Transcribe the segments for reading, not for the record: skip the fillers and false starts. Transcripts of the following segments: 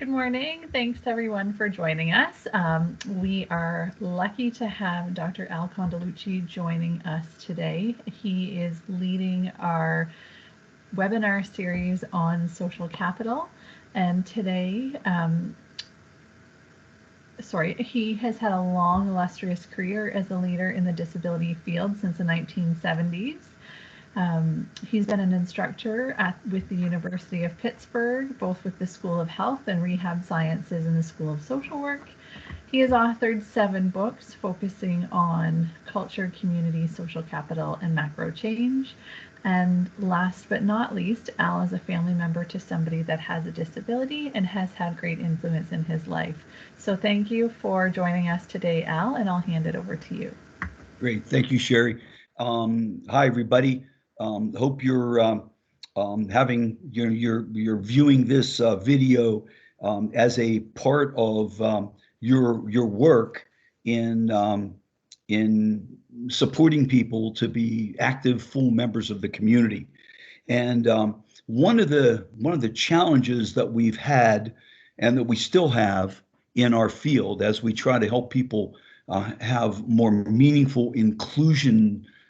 Good morning. Thanks everyone for joining us. We are lucky to have Dr. Al Condeluci joining us today. He is leading our webinar series on social capital, and today, he has had a long, illustrious career as a leader in the disability field since the 1970s. He's been an instructor with the University of Pittsburgh, both with the School of Health and Rehab Sciences and the School of Social Work. He has authored 7 books focusing on culture, community, social capital, and macro change. And last but not least, Al is a family member to somebody that has a disability and has had great influence in his life. So thank you for joining us today, Al, and I'll hand it over to you. Great. Thank you, Sherry. Hi, everybody. Hope you're having you're viewing this video as a part of your work in supporting people to be active, full members of the community. And one of the challenges that we've had and that we still have in our field as we try to help people have more meaningful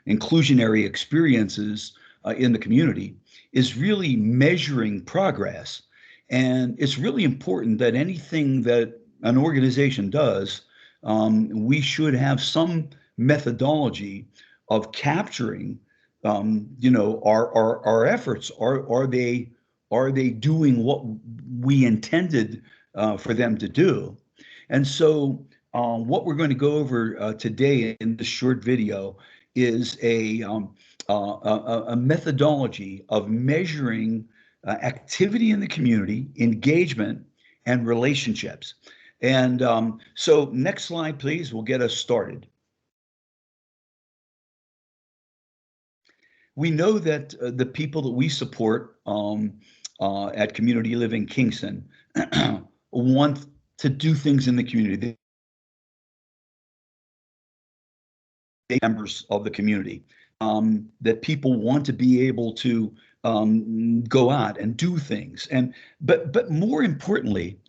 inclusionary experiences in the community is really measuring progress. And it's really important that anything that an organization does, we should have some methodology of capturing, our efforts. Are they doing what we intended for them to do? And so what we're going to go over today in this short video is a methodology of measuring activity in the community, engagement, and relationships. And so next slide, please. We'll get us started. We know that the people that we support at Community Living Kingston want to do things in the community. They members of the community, that people want to be able to go out and do things. But more importantly,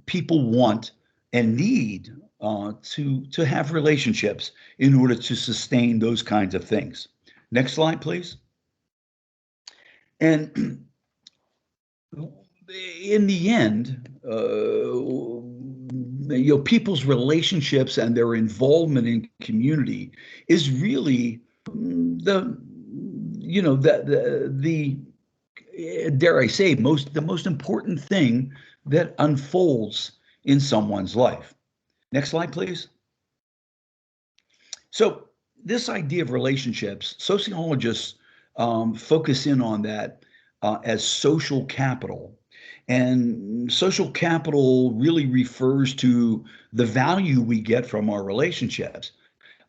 people want and need to have relationships in order to sustain those kinds of things. Next slide, please. And in the end, people's relationships and their involvement in community is really the dare I say, the most important thing that unfolds in someone's life. Next slide, please. So this idea of relationships, sociologists focus in on that as social capital. And social capital really refers to the value we get from our relationships.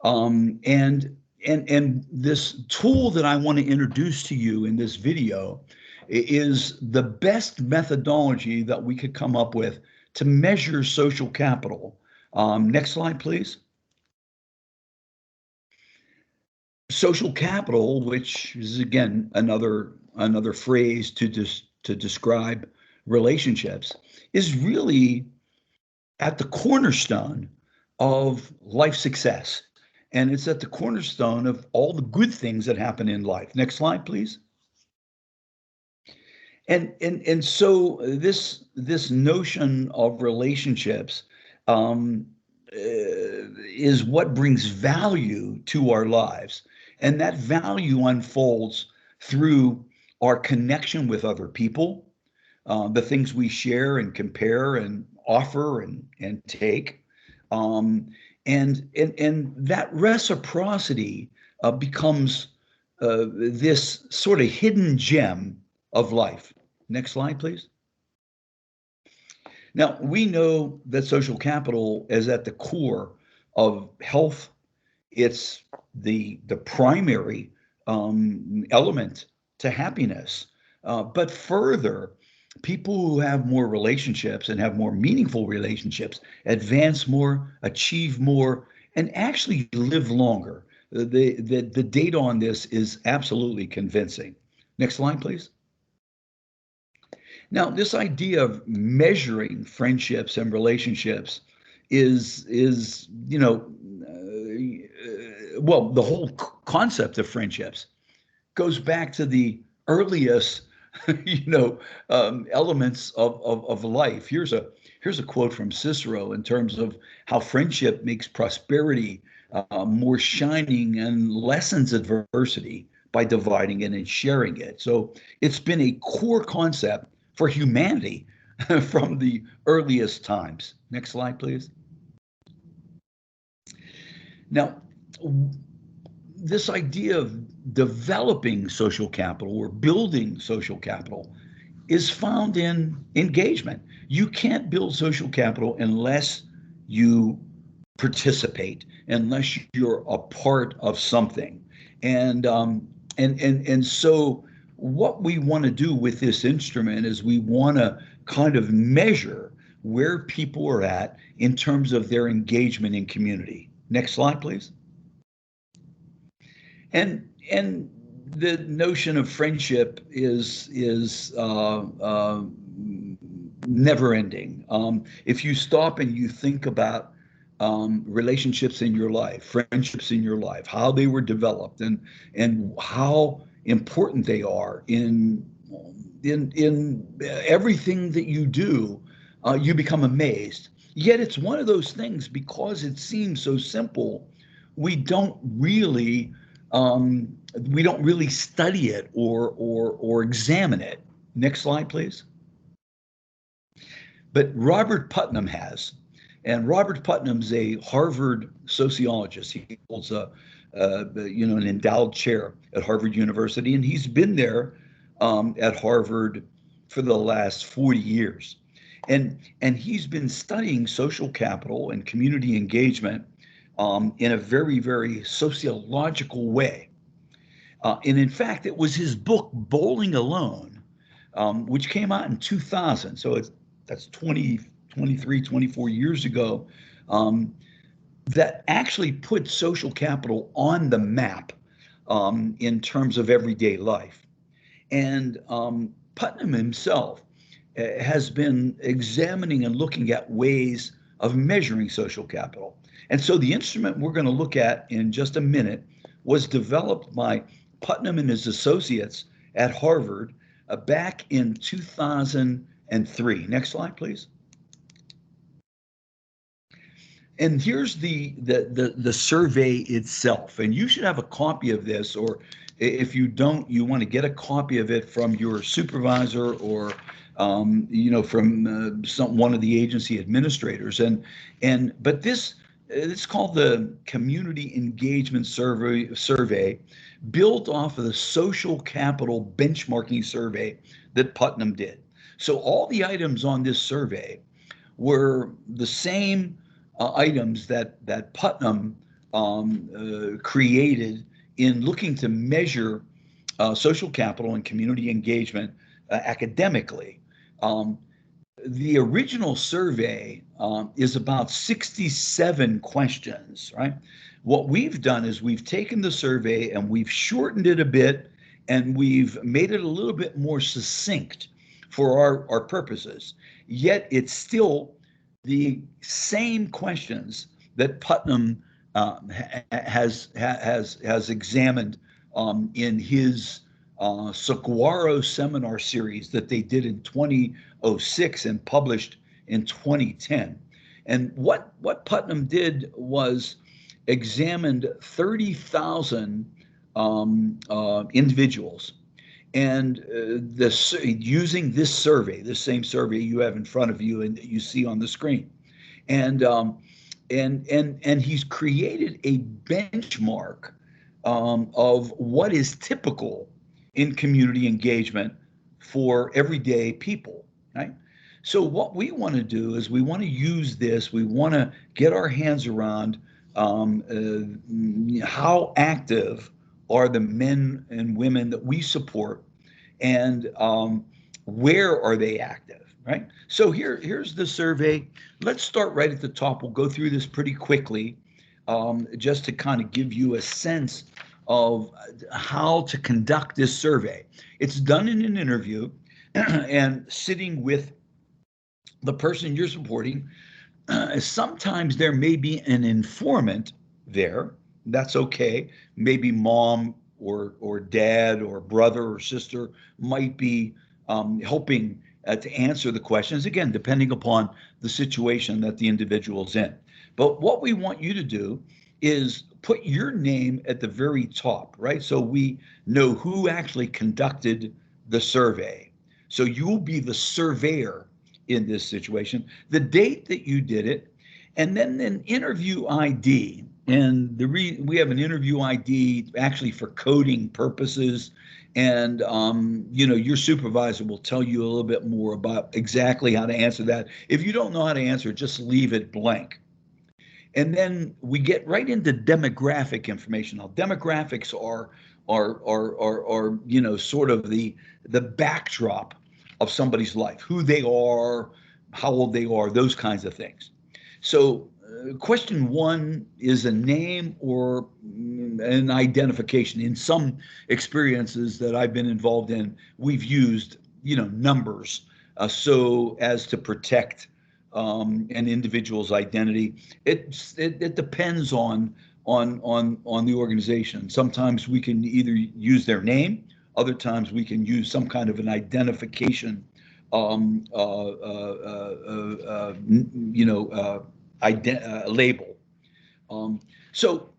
And this tool that I want to introduce to you in this video is the best methodology that we could come up with to measure social capital. Next slide, please. Social capital, which is again another phrase to describe relationships, is really at the cornerstone of life success. And it's at the cornerstone of all the good things that happen in life. Next slide, please. And so this notion of relationships is what brings value to our lives. And that value unfolds through our connection with other people, the things we share and compare and offer and take. And that reciprocity becomes this sort of hidden gem of life. Next slide, please. Now, we know that social capital is at the core of health. It's the primary element to happiness. But further, people who have more relationships and have more meaningful relationships advance more, achieve more, and actually live longer. The data on this is absolutely convincing. Next slide, please. Now, this idea of measuring friendships and relationships is well, the whole concept of friendships goes back to the earliest, you know, elements of life. Here's a quote from Cicero in terms of how friendship makes prosperity more shining and lessens adversity by dividing it and sharing it. So it's been a core concept for humanity from the earliest times. Next slide, please. Now, this idea of developing social capital or building social capital is found in engagement. You can't build social capital unless you participate, unless you're a part of something. And so what we want to do with this instrument is we want to kind of measure where people are at in terms of their engagement in community. Next slide, please. And the notion of friendship is never ending. If you stop and you think about relationships in your life, friendships in your life, how they were developed, and how important they are in everything that you do, you become amazed. Yet it's one of those things, because it seems so simple, we don't really we don't really study it or examine it. Next slide, please. But Robert Putnam has, and Robert Putnam's a Harvard sociologist. He holds an endowed chair at Harvard University, and he's been there at Harvard for the last 40 years. And he's been studying social capital and community engagement in a very, very sociological way. And in fact, it was his book, Bowling Alone, which came out in 2000. So that's 20, 23, 24 years ago, that actually put social capital on the map in terms of everyday life. And Putnam himself has been examining and looking at ways of measuring social capital. And so the instrument we're going to look at in just a minute was developed by Putnam and his associates at Harvard back in 2003. Next slide, please. And here's the survey itself. And you should have a copy of this, or if you don't, you want to get a copy of it from your supervisor or from one of the agency administrators. But this it's called the Community Engagement Survey, built off of the Social Capital Benchmarking Survey that Putnam did. So all the items on this survey were the same items that Putnam created in looking to measure social capital and community engagement academically. The original survey is about 67 questions, right? What we've done is we've taken the survey and we've shortened it a bit, and we've made it a little bit more succinct for our purposes. Yet it's still the same questions that Putnam has examined in his Saguaro seminar series that they did in 2006 and published in 2010. And what Putnam did was examined 30,000 individuals, and using this survey, this same survey you have in front of you and that you see on the screen, and he's created a benchmark of what is typical in community engagement for everyday people, right? So what we want to do is we want to use this. We want to get our hands around how active are the men and women that we support, and where are they active, right? So here's the survey. Let's start right at the top. We'll go through this pretty quickly, just to kind of give you a sense of how to conduct this survey. It's done in an interview. and sitting with the person you're supporting. Sometimes there may be an informant there. That's okay. Maybe mom or dad or brother or sister might be helping to answer the questions, again, depending upon the situation that the individual's in. But what we want you to do is put your name at the very top, right? So we know who actually conducted the survey. So you'll be the surveyor in this situation, the date that you did it, and then an interview ID. And we have an interview ID actually for coding purposes. And your supervisor will tell you a little bit more about exactly how to answer that. If you don't know how to answer, just leave it blank. And then we get right into demographic information. Now, demographics are sort of the backdrop of somebody's life, who they are, how old they are, those kinds of things. So, question one is a name or an identification. In some experiences that I've been involved in, we've used, numbers so as to protect an individual's identity. It depends on the organization. Sometimes we can either use their name, other times we can use some kind of an identification, label. So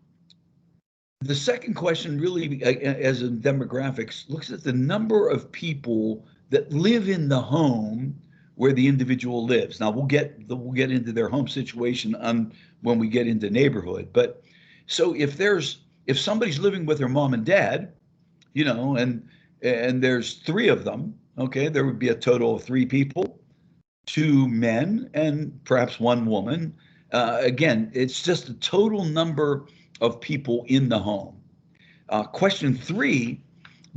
the second question really, as in demographics, looks at the number of people that live in the home where the individual lives. Now we'll get into their home situation when we get into neighborhood. But so if somebody's living with their mom and dad, and there's three of them, okay, there would be a total of three people, two men and perhaps one woman. Again, it's just the total number of people in the home. Question three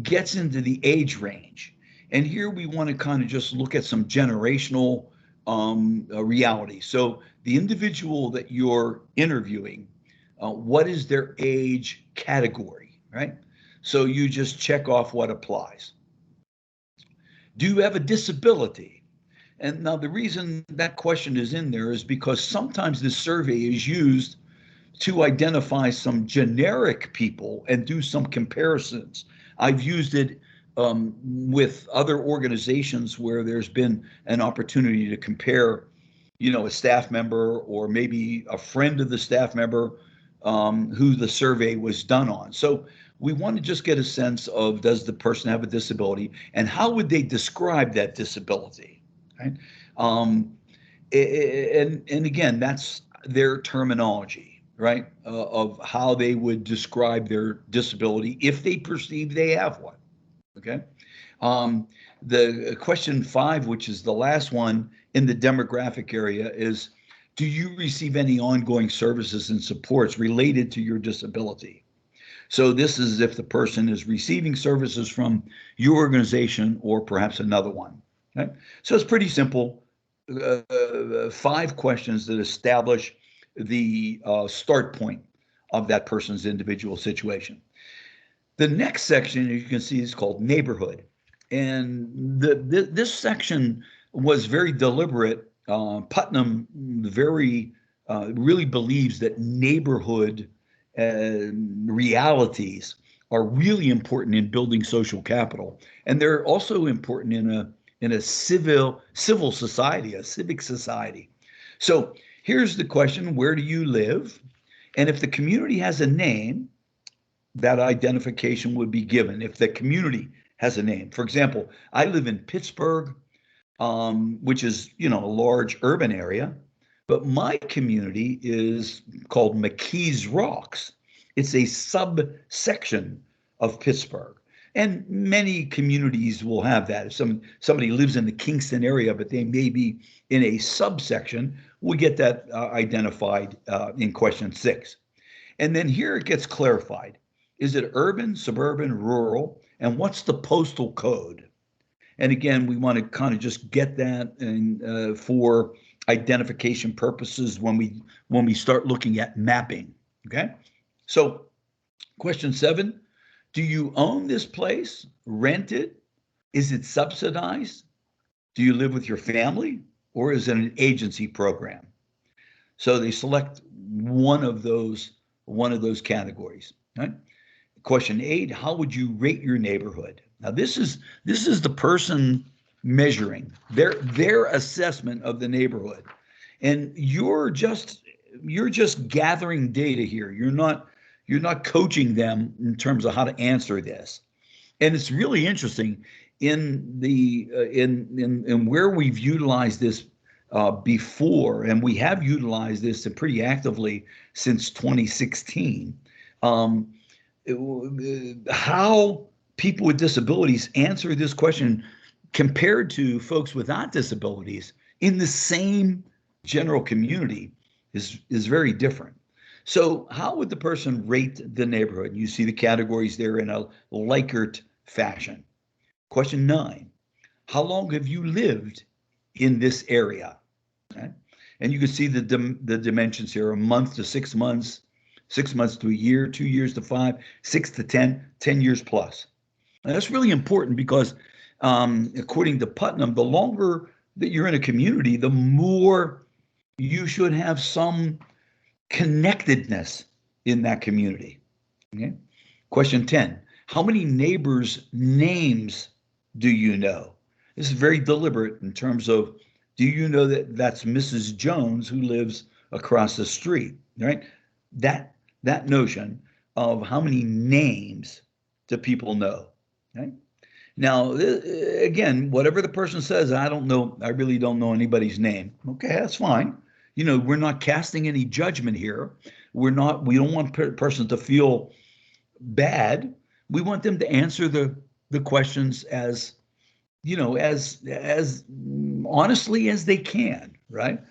gets into the age range. And here we want to kind of just look at some generational reality. So the individual that you're interviewing, what is their age category, right? So you just check off what applies. Do you have a disability? And now the reason that question is in there is because sometimes this survey is used to identify some generic people and do some comparisons. I've used it with other organizations where there's been an opportunity to compare, a staff member or maybe a friend of the staff member who the survey was done on. So we want to just get a sense of, does the person have a disability and how would they describe that disability, right? And again, that's their terminology, right? Of how they would describe their disability if they perceive they have one. Okay. The question 5, which is the last one in the demographic area, is do you receive any ongoing services and supports related to your disability? So this is if the person is receiving services from your organization or perhaps another one. Okay? So it's pretty simple. 5 questions that establish the start point of that person's individual situation. The next section, you can see, is called neighborhood. And this section was very deliberate. Putnam really believes that neighborhood realities are really important in building social capital. And they're also important in a civil society, a civic society. So here's the question: where do you live? And if the community has a name, that identification would be given if the community has a name. For example, I live in Pittsburgh, which is, a large urban area, but my community is called McKees Rocks. It's a subsection of Pittsburgh. And many communities will have that. If somebody lives in the Kingston area, but they may be in a subsection, we get that identified in question 6. And then here it gets clarified. Is it urban, suburban, rural? And what's the postal code? And again, we want to kind of just get that for identification purposes when we start looking at mapping. Okay. So question 7, do you own this place, rent it? Is it subsidized? Do you live with your family, or is it an agency program? So they select one of those categories. Right? Question 8, how would you rate your neighborhood? Now this is the person measuring their assessment of the neighborhood. And you're just gathering data here. You're not coaching them in terms of how to answer this. And it's really interesting in the in where we've utilized this before, and we have utilized this pretty actively since 2016. Um, how people with disabilities answer this question compared to folks without disabilities in the same general community is very different. So how would the person rate the neighborhood? You see the categories there in a Likert fashion. Question 9, how long have you lived in this area? Okay. And you can see the dimensions here: a month to 6 months, 6 months to a year, 2 years to 5, 6 to 10 years plus. And that's really important because, according to Putnam, the longer that you're in a community, the more you should have some connectedness in that community. Okay. Question 10, how many neighbors' names do you know? This is very deliberate in terms of, do you know that that's Mrs. Jones who lives across the street, right? That notion of how many names do people know, right? Now, again, whatever the person says, I don't know, I really don't know anybody's name. Okay, that's fine. We're not casting any judgment here. We don't want person to feel bad. We want them to answer the questions as as honestly as they can, right?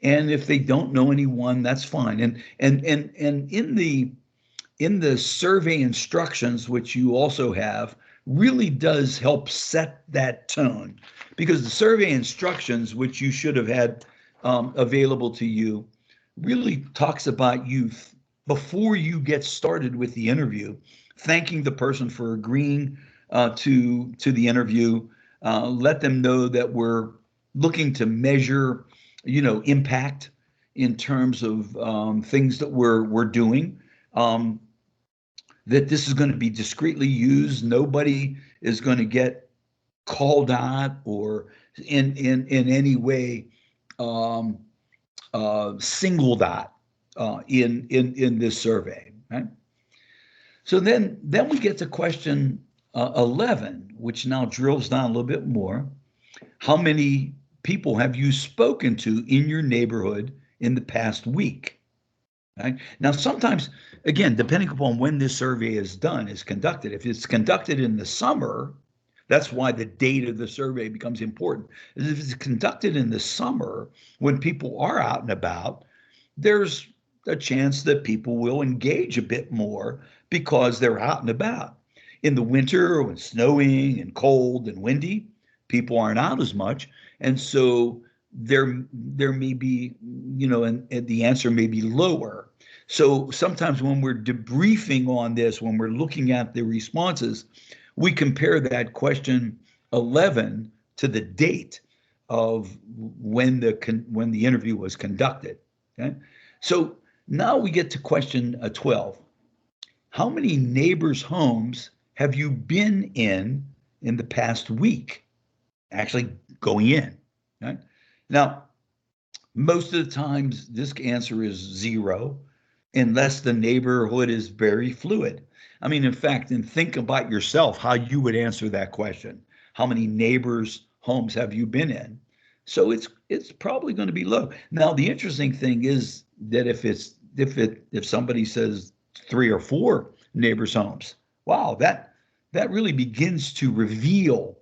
And if they don't know anyone, that's fine. And in the survey instructions, which you also have, really does help set that tone, because the survey instructions, which you should have had available to you, really talks about youth before you get started with the interview, thanking the person for agreeing to the interview. Let them know that we're looking to measure, impact in terms of things that we're doing. That this is going to be discreetly used. Nobody is going to get called out or in any way um, singled out in this survey. Right. So then we get to question 11, which now drills down a little bit more. How many people have you spoken to in your neighborhood in the past week? Right? Now, sometimes, again, depending upon when this survey is conducted, if it's conducted in the summer, that's why the date of the survey becomes important. If it's conducted in the summer, when people are out and about, there's a chance that people will engage a bit more because they're out and about. In the winter, when it's snowing and cold and windy, people aren't out as much, and so there may be, and the answer may be lower. So sometimes when we're debriefing on this, when we're looking at the responses, we compare that question 11 to the date of when the interview was conducted. Okay, so now we get to question 12. How many neighbors' homes have you been in the past week? Actually going in. Right? Now, most of the times this answer is 0, unless the neighborhood is very fluid. I mean, in fact, and think about yourself, how you would answer that question. How many neighbors' homes have you been in? So it's probably going to be low. Now, the interesting thing is that if somebody says 3 or 4 neighbors' homes, wow, that really begins to reveal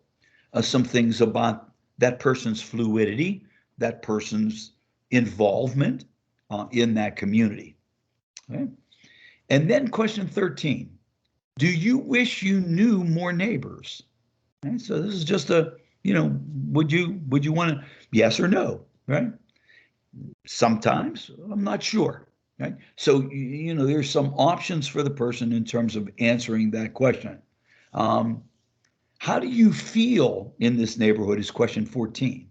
some things about that person's fluidity, that person's involvement in that community. Okay? And then question 13, do you wish you knew more neighbors? Okay? So this is just would you want to, yes or no, right? Sometimes I'm not sure, right? So, there's some options for the person in terms of answering that question. How do you feel in this neighborhood is question 14.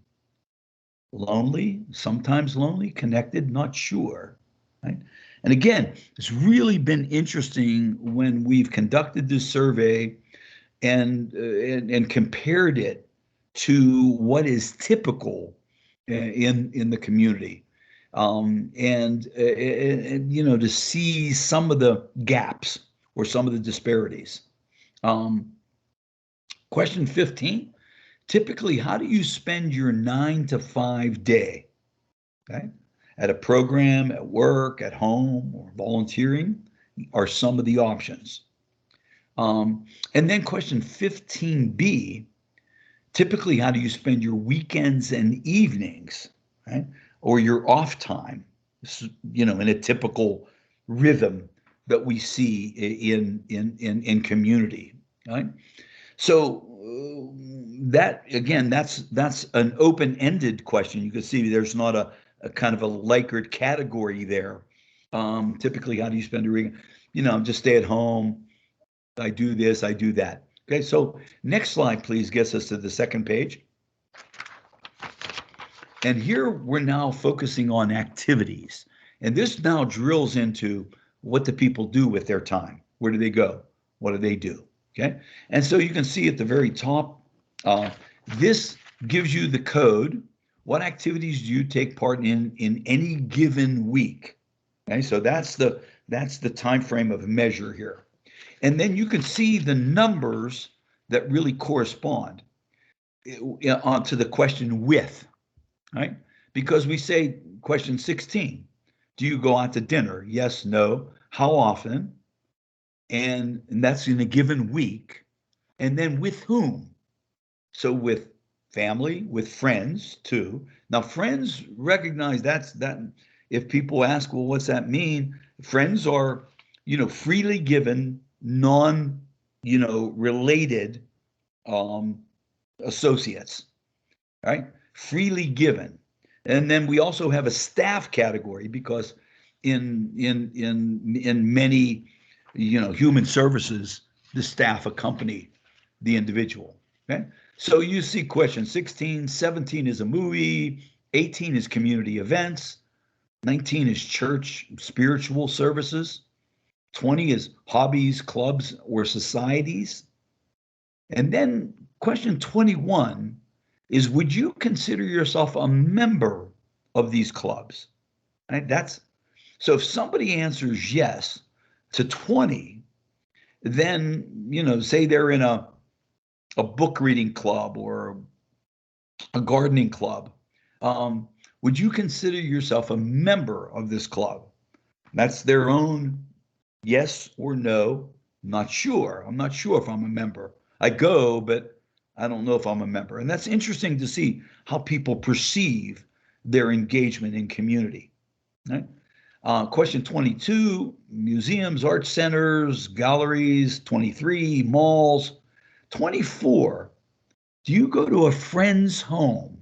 Lonely, sometimes lonely, connected, not sure, right? And again, it's really been interesting when we've conducted this survey and compared it to what is typical in the community, and you know, to see some of the gaps or some of the disparities. Um, Question 15. Typically, how do you spend your 9 to 5 day? Okay, at a program, at work, at home, or volunteering are some of the options. And then question 15B, typically, how do you spend your weekends and evenings, right? Or your off time, you know, in a typical rhythm that we see in community, right? So that again, that's an open-ended question. You can see there's not a kind of a Likert category there. Typically, how do you spend your weekend? You know, just stay at home. I do this, I do that. Okay, so next slide, please, gets us to the second page. And here we're now focusing on activities. And this now drills into what the people do with their time. Where do they go? What do they do? Okay, and so you can see at the very top, this gives you the code. What activities do you take part in any given week? Okay, so that's the time frame of measure here. And then you can see the numbers that really correspond to the question with, right? Because we say question 16, do you go out to dinner? Yes, no. How often? And that's in a given week. And then with whom? So with family, with friends too. Now friends recognize that if people ask, well, what's that mean? Friends are, you know, freely given, non, you know, related um, associates, right? Freely given. And then we also have a staff category because in many, you know, human services, the staff accompany the individual. Okay. So you see question 16, 17 is a movie, 18 is community events, 19 is church spiritual services, 20 is hobbies, clubs, or societies. And then question 21 is, would you consider yourself a member of these clubs? Right? That's so if somebody answers yes to 20, then, you know, say they're in a book reading club or a gardening club. Would you consider yourself a member of this club? That's their own yes or no. Not sure. I'm not sure if I'm a member. I go, but I don't know if I'm a member. And that's interesting to see how people perceive their engagement in community. Right? Question 22, museums, art centers, galleries. 23, malls. 24, do you go to a friend's home?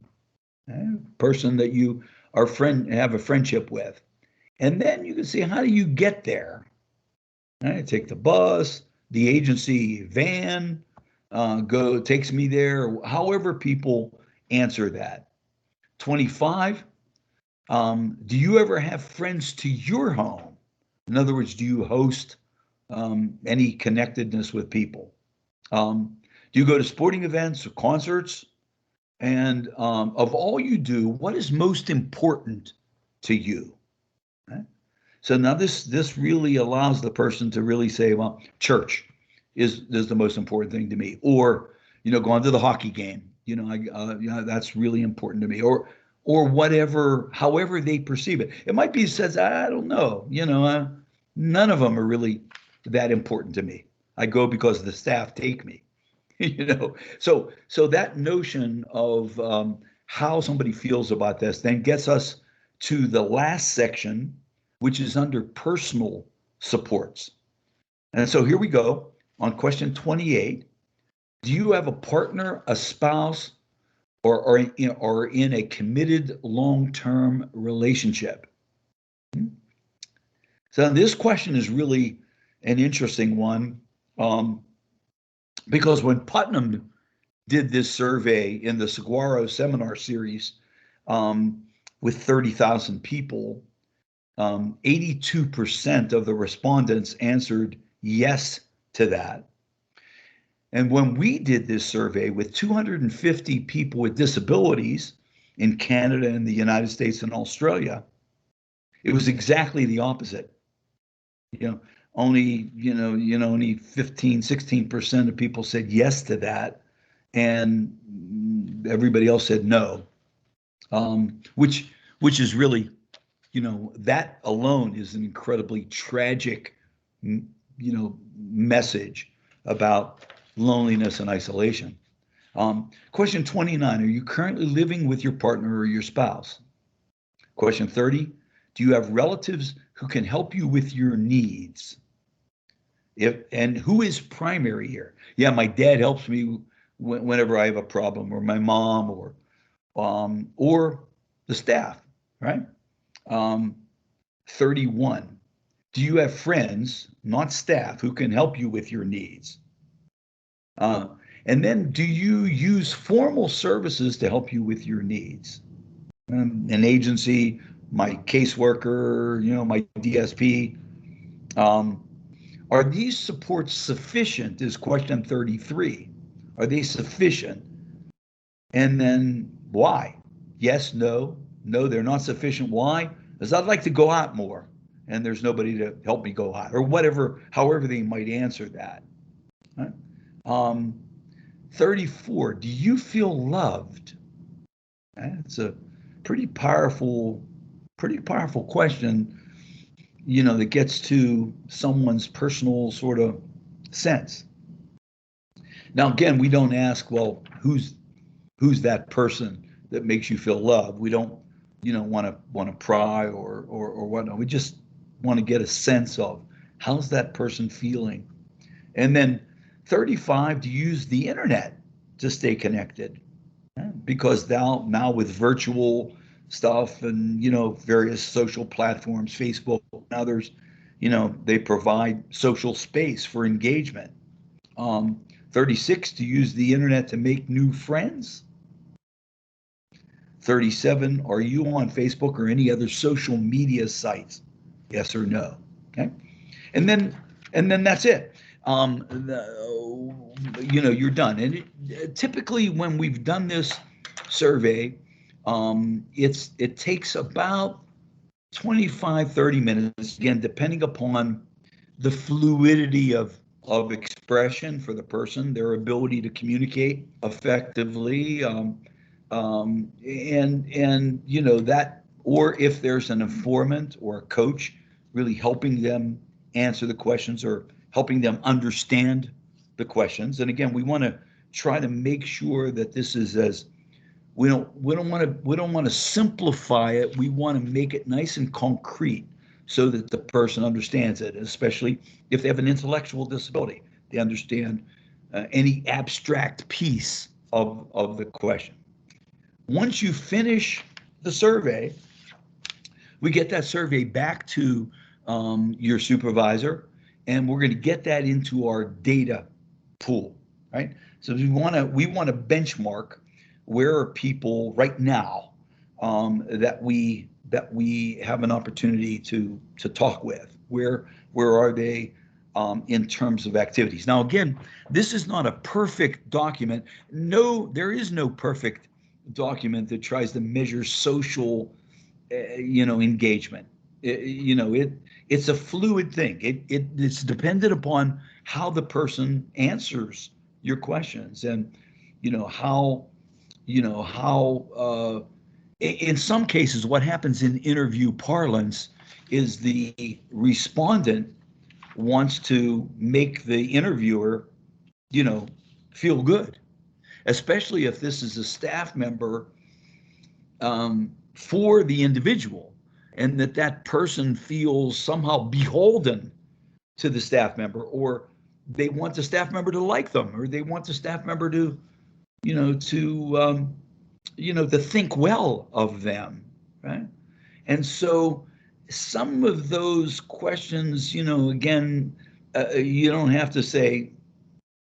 Person that you are have a friendship with. And then you can see, how do you get there? Right? Take the bus, the agency van, takes me there, however people answer that. 25, do you ever have friends to your home? In other words, do you host any connectedness with people? Do you go to sporting events or concerts? And of all you do, what is most important to you? Right? So now this really allows the person to really say, well, church is the most important thing to me, or, you know, going to the hockey game. You know, you know, that's really important to me, or whatever, however they perceive it. It might be says, I don't know, you know, none of them are really that important to me. I go because the staff take me. You know, so that notion of how somebody feels about this then gets us to the last section, which is under personal supports. And so here we go on question 28. Do you have a partner, a spouse, or in a committed long-term relationship? So this question is really an interesting one, because when Putnam did this survey in the Saguaro seminar series with 30,000 people, 82% of the respondents answered yes to that. And when we did this survey with 250 people with disabilities in Canada and the United States and Australia, it was exactly the opposite. You know, only 15, 16% of people said yes to that, and everybody else said no. Which is really, that alone is an incredibly tragic, message about loneliness and isolation. Question 29, are you currently living with your partner or your spouse? Question 30, do you have relatives who can help you with your needs? And who is primary here? Yeah, my dad helps me whenever I have a problem, or my mom, or the staff, right? 31, do you have friends, not staff, who can help you with your needs? And then, do you use formal services to help you with your needs? An agency, my caseworker, my DSP. Are these supports sufficient? Is question 33. Are they sufficient? And then why? Yes, no, they're not sufficient. Why? Because I'd like to go out more, and there's nobody to help me go out, or whatever, however they might answer that. Right? 34, do you feel loved? It's a pretty powerful question, that gets to someone's personal sort of sense. Now, again, we don't ask, well, who's that person that makes you feel loved? We don't, want to pry or whatnot. We just want to get a sense of how's that person feeling. And then 35, to use the internet to stay connected, because now with virtual stuff and various social platforms, Facebook and others, they provide social space for engagement. 36, to use the internet to make new friends. 37, are you on Facebook or any other social media sites? Yes or no? Okay, and then that's it. You're done. And typically, when we've done this survey, it takes about 25, 30 minutes, again, depending upon the fluidity of expression for the person, their ability to communicate effectively, and that, or if there's an informant or a coach really helping them answer the questions or helping them understand the questions. And again, we want to try to make sure that this is as we don't want to simplify it. We want to make it nice and concrete so that the person understands it, especially if they have an intellectual disability. They understand any abstract piece of the question. Once you finish the survey, we get that survey back to your supervisor, and we're going to get that into our data pool, right? So we want to benchmark where are people right now that we have an opportunity to talk with. Where are they in terms of activities? Now, again, this is not a perfect document. No, there is no perfect document that tries to measure social, engagement. It's a fluid thing. It's dependent upon how the person answers your questions, and how in some cases what happens in interview parlance is the respondent wants to make the interviewer feel good, especially if this is a staff member for the individual, and that person feels somehow beholden to the staff member, or they want the staff member to like them, or they want the staff member to to think well of them, right? And so some of those questions, again, you don't have to say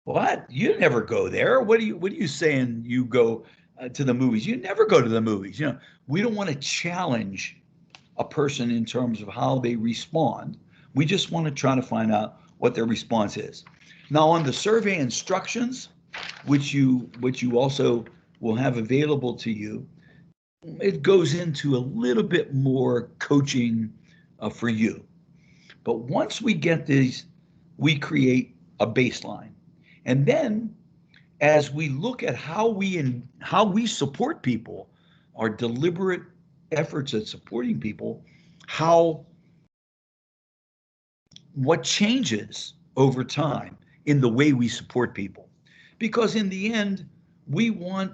What? You never go there. What are you saying you go to the movies? You never go to the movies. We don't want to challenge a person in terms of how they respond. We just want to try to find out what their response is. Now, on the survey instructions, which you also will have available to you, it goes into a little bit more coaching for you. But once we get these, we create a baseline. And then as we look at how we support people, our deliberate efforts at supporting people, how what changes over time in the way we support people. Because in the end, we want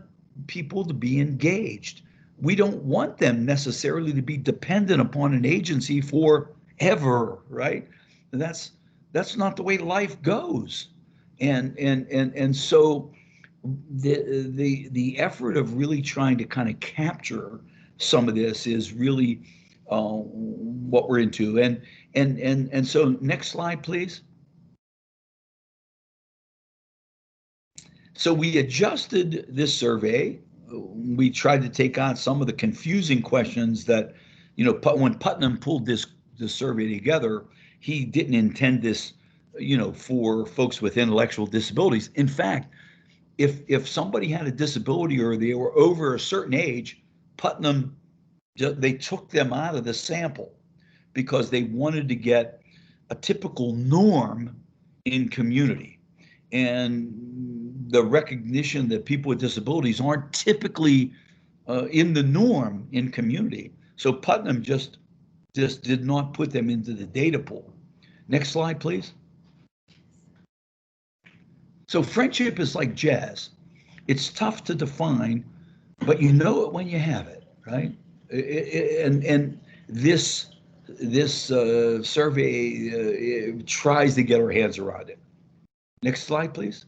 people to be engaged. We don't want them necessarily to be dependent upon an agency forever, right? That's that's not the way life goes. And so the effort of really trying to kind of capture some of this is really what we're into. And so next slide, please. So we adjusted this survey. We tried to take on some of the confusing questions that, when Putnam pulled this survey together, he didn't intend this, for folks with intellectual disabilities. In fact, if somebody had a disability or they were over a certain age, Putnam, they took them out of the sample because they wanted to get a typical norm in community. And the recognition that people with disabilities aren't typically in the norm in community. So Putnam just did not put them into the data pool. Next slide, please. So friendship is like jazz. It's tough to define, but you know it when you have it, right? And this survey tries to get our hands around it. Next slide, please.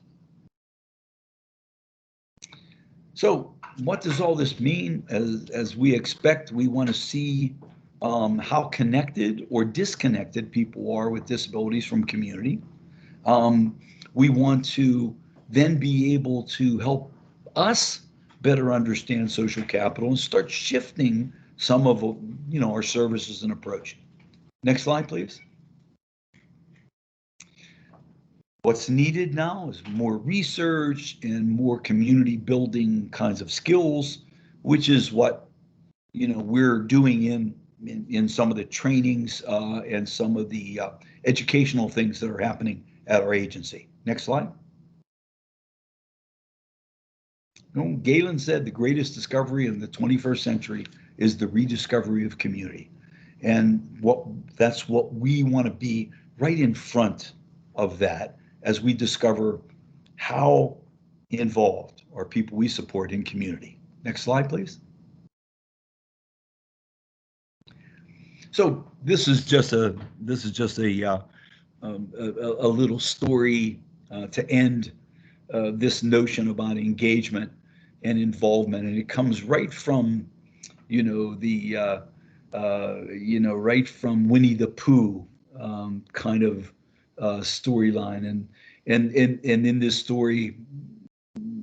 So what does all this mean? As we expect, we want to see how connected or disconnected people are with disabilities from community. We want to then be able to help us better understand social capital and start shifting some of our services and approach. Next slide, please. What's needed now is more research and more community building kinds of skills, which is what we're doing in some of the trainings and some of the educational things that are happening at our agency. Next slide. Galen said the greatest discovery in the 21st century is the rediscovery of community. And that's what we want to be right in front of that as we discover how involved are people we support in community. Next slide, please. So this is just a little story to end this notion about engagement and involvement, and it comes right from right from Winnie the Pooh kind of storyline, and in this story,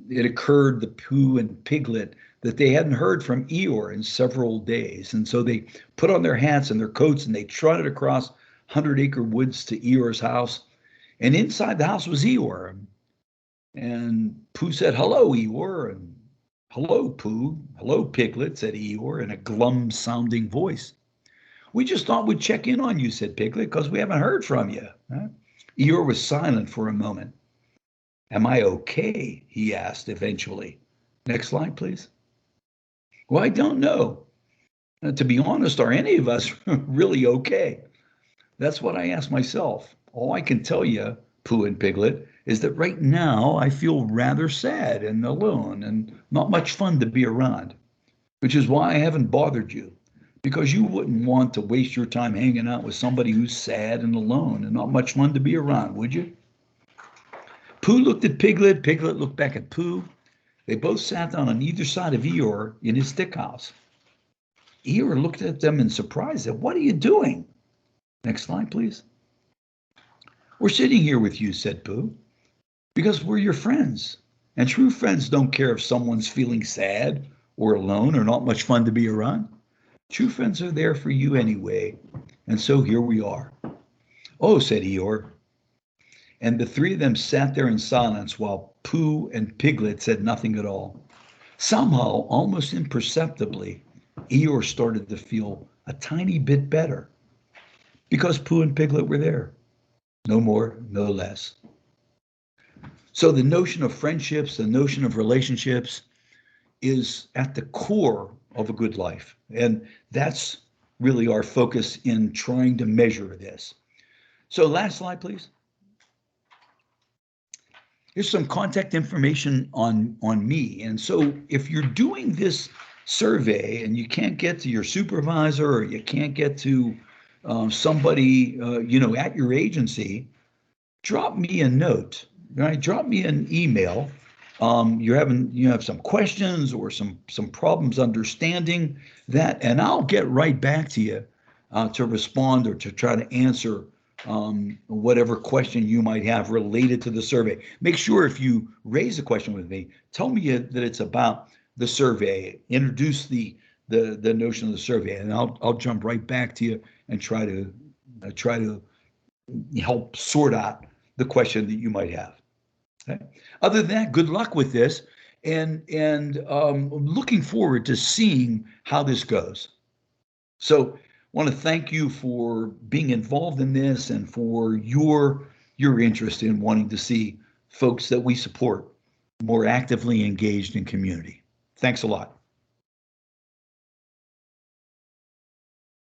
it occurred the Pooh and Piglet that they hadn't heard from Eeyore in several days, and so they put on their hats and their coats and they trotted across 100-acre woods to Eeyore's house, and inside the house was Eeyore. And Pooh said, "Hello, Eeyore," and "Hello, Pooh." "Hello, Piglet," said Eeyore in a glum-sounding voice. "We just thought we'd check in on you," said Piglet, "because we haven't heard from you." Eeyore was silent for a moment. "Am I okay?" he asked eventually. Next slide, please. "Well, I don't know. To be honest, are any of us really okay?" That's what I asked myself. All I can tell you, Pooh and Piglet, is that right now I feel rather sad and alone and not much fun to be around, which is why I haven't bothered you, because you wouldn't want to waste your time hanging out with somebody who's sad and alone and not much fun to be around, would you? Pooh looked at Piglet. Piglet looked back at Pooh. They both sat down on either side of Eeyore in his stick house. Eeyore looked at them in surprise. Said, "What are you doing?" Next slide, please. "We're sitting here with you," said Pooh. because we're your friends. And true friends don't care if someone's feeling sad or alone or not much fun to be around. True friends are there for you anyway. And so here we are. Oh, said Eeyore. And the three of them sat there in silence while Pooh and Piglet said nothing at all. Somehow, almost imperceptibly, Eeyore started to feel a tiny bit better because Pooh and Piglet were there. No more, no less. So the notion of friendships, the notion of relationships is at the core of a good life. And that's really our focus in trying to measure this. So last slide, please. Here's some contact information on me. And so if you're doing this survey and you can't get to your supervisor or you can't get to somebody, at your agency, drop me a note, right? Drop me an email. You have some questions or some problems understanding that, and I'll get right back to you to respond or to try to answer whatever question you might have related to the survey. Make sure if you raise a question with me, tell me that it's about the survey. Introduce the notion of the survey, and I'll jump right back to you and try to help sort out the question that you might have. Okay? Other than that, good luck with this, and looking forward to seeing how this goes. So, I want to thank you for being involved in this and for your interest in wanting to see folks that we support more actively engaged in community. Thanks a lot.